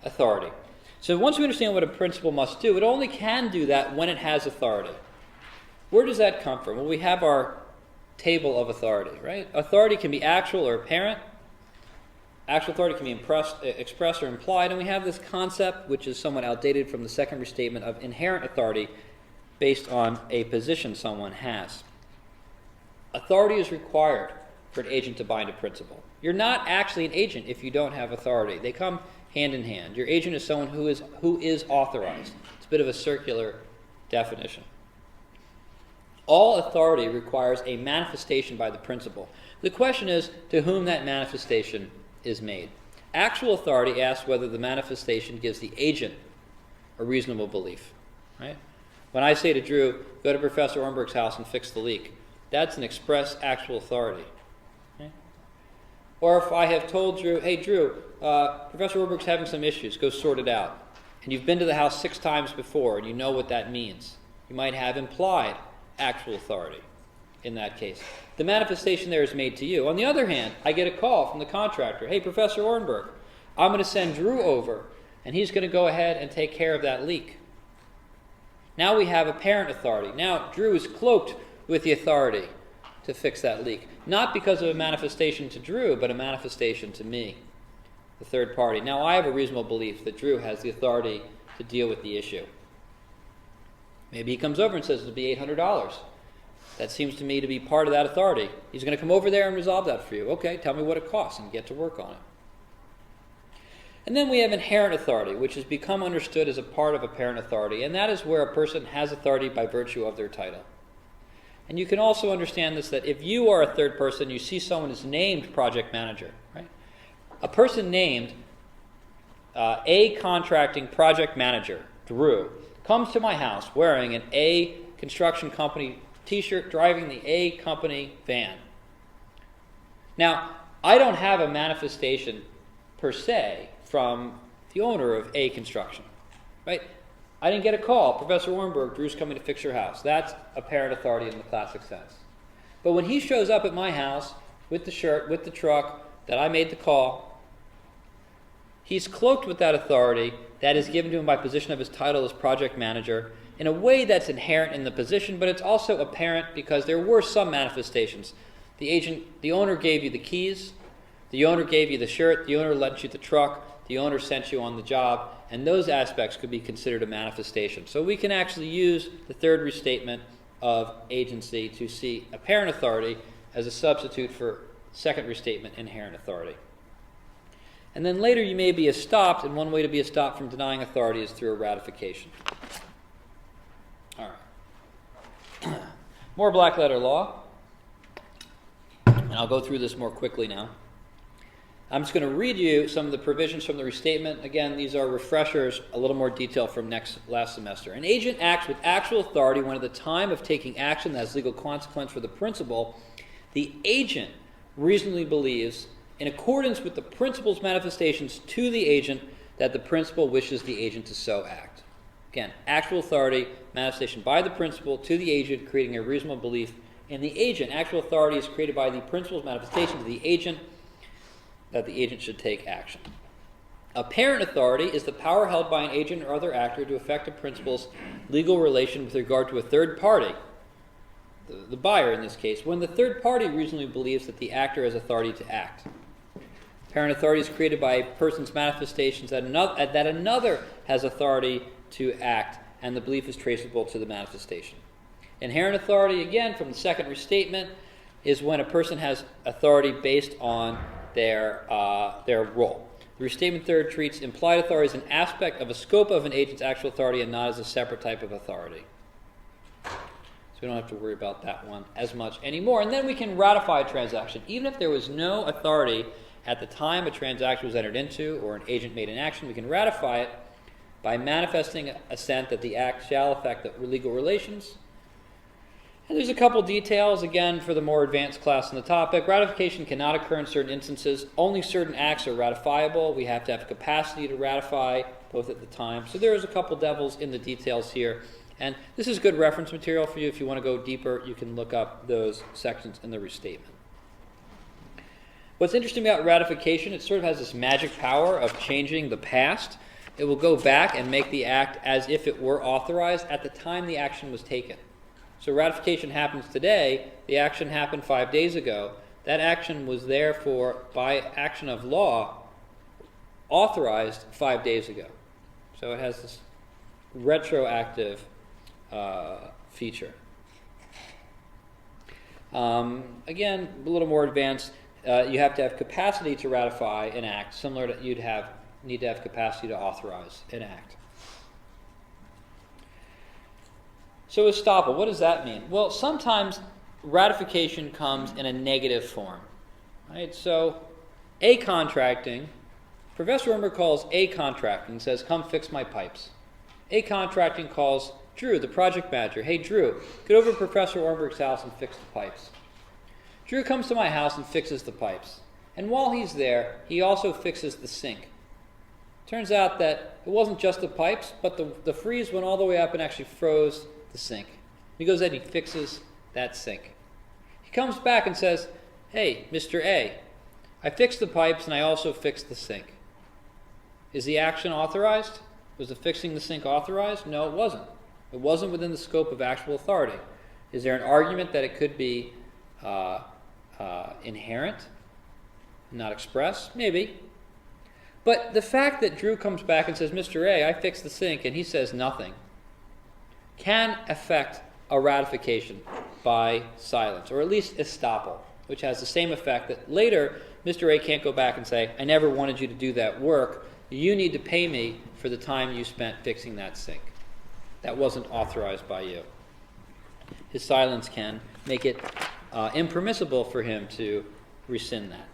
authority. So once we understand what a principal must do, it only can do that when it has authority. Where does that come from? Well, we have our table of authority, right? Authority can be actual or apparent. Actual authority can be expressed or implied, and we have this concept, which is somewhat outdated from the Second Restatement, of inherent authority based on a position someone has. Authority is required for an agent to bind a principal. You're not actually an agent if you don't have authority. They come hand in hand. Your agent is someone who is authorized. It's a bit of a circular definition. All authority requires a manifestation by the principal. The question is to whom that manifestation is made. Actual authority asks whether the manifestation gives the agent a reasonable belief. Right? When I say to Drew, go to Professor Ornberg's house and fix the leak, that's an express actual authority. Okay? Or if I have told Drew, hey Drew, Professor Ornberg's having some issues, go sort it out. And you've been to the house 6 times before and you know what that means. You might have implied actual authority in that case. The manifestation there is made to you. On the other hand, I get a call from the contractor. Hey, Professor Ornberg, I'm going to send Drew over, and he's going to go ahead and take care of that leak. Now we have apparent authority. Now Drew is cloaked with the authority to fix that leak. Not because of a manifestation to Drew, but a manifestation to me, the third party. Now I have a reasonable belief that Drew has the authority to deal with the issue. Maybe he comes over and says it'll be $800. That seems to me to be part of that authority. He's going to come over there and resolve that for you. Okay, tell me what it costs and get to work on it. And then we have inherent authority, which has become understood as a part of apparent authority, and that is where a person has authority by virtue of their title. And you can also understand this, that if you are a third person, you see someone is named project manager, right? A person named A contracting project manager, Drew, comes to my house wearing an A construction company t-shirt, driving the A company van. Now, I don't have a manifestation per se from the owner of A construction, right? I didn't get a call, Professor Ornberg, Drew's coming to fix your house. That's apparent authority in the classic sense. But when he shows up at my house with the shirt, with the truck, that I made the call, he's cloaked with that authority that is given to him by position of his title as project manager in a way that's inherent in the position, but it's also apparent because there were some manifestations. The owner gave you the keys, the owner gave you the shirt, the owner lent you the truck, the owner sent you on the job, and those aspects could be considered a manifestation. So we can actually use the third restatement of agency to see apparent authority as a substitute for second restatement inherent authority. And then later you may be estopped, and one way to be estopped from denying authority is through a ratification. All right. More black letter law. And I'll go through this more quickly now. I'm just going to read you some of the provisions from the restatement. Again, these are refreshers, a little more detail from last semester. An agent acts with actual authority when at the time of taking action that has legal consequence for the principal, the agent reasonably believes, in accordance with the principal's manifestations to the agent, that the principal wishes the agent to so act. Again, actual authority, manifestation by the principal to the agent, creating a reasonable belief in the agent. Actual authority is created by the principal's manifestation to the agent that the agent should take action. Apparent authority is the power held by an agent or other actor to affect a principal's legal relation with regard to a third party, the buyer in this case, when the third party reasonably believes that the actor has authority to act. Apparent authority is created by a person's manifestations that another has authority to act, and the belief is traceable to the manifestation. Inherent authority, again, from the second restatement, is when a person has authority based on their role. The restatement third treats implied authority as an aspect of a scope of an agent's actual authority and not as a separate type of authority. So we don't have to worry about that one as much anymore. And then we can ratify a transaction. Even if there was no authority at the time a transaction was entered into or an agent made an action, we can ratify it by manifesting assent that the act shall affect the legal relations. And there's a couple details, again, for the more advanced class on the topic. Ratification cannot occur in certain instances. Only certain acts are ratifiable. We have to have capacity to ratify both at the time. So there's a couple devils in the details here. And this is good reference material for you. If you want to go deeper, you can look up those sections in the restatement. What's interesting about ratification, it sort of has this magic power of changing the past. it will go back and make the act as if it were authorized at the time the action was taken. So ratification happens today, the action happened 5 days ago. That action was therefore, by action of law, authorized 5 days ago. So it has this retroactive feature. Again, a little more advanced. You have to have capacity to ratify an act, similar to you'd need to have capacity to authorize an act. So estoppel, what does that mean? Well, sometimes ratification comes in a negative form. Right? So a-contracting, Professor Ormberg calls a-contracting, says, come fix my pipes. A-contracting calls Drew, the project manager, hey Drew, get over to Professor Ormberg's house and fix the pipes. Drew comes to my house and fixes the pipes. And while he's there, he also fixes the sink. Turns out that it wasn't just the pipes, but the freeze went all the way up and actually froze the sink. He goes in and he fixes that sink. He comes back and says, hey, Mr. A, I fixed the pipes and I also fixed the sink. Is the action authorized? Was the fixing the sink authorized? No, it wasn't. It wasn't within the scope of actual authority. Is there an argument that it could be inherent, not expressed? Maybe. But the fact that Drew comes back and says, Mr. A, I fixed the sink, and he says nothing, can affect a ratification by silence, or at least estoppel, which has the same effect that later Mr. A can't go back and say, I never wanted you to do that work. You need to pay me for the time you spent fixing that sink. That wasn't authorized by you. His silence can make it impermissible for him to rescind that.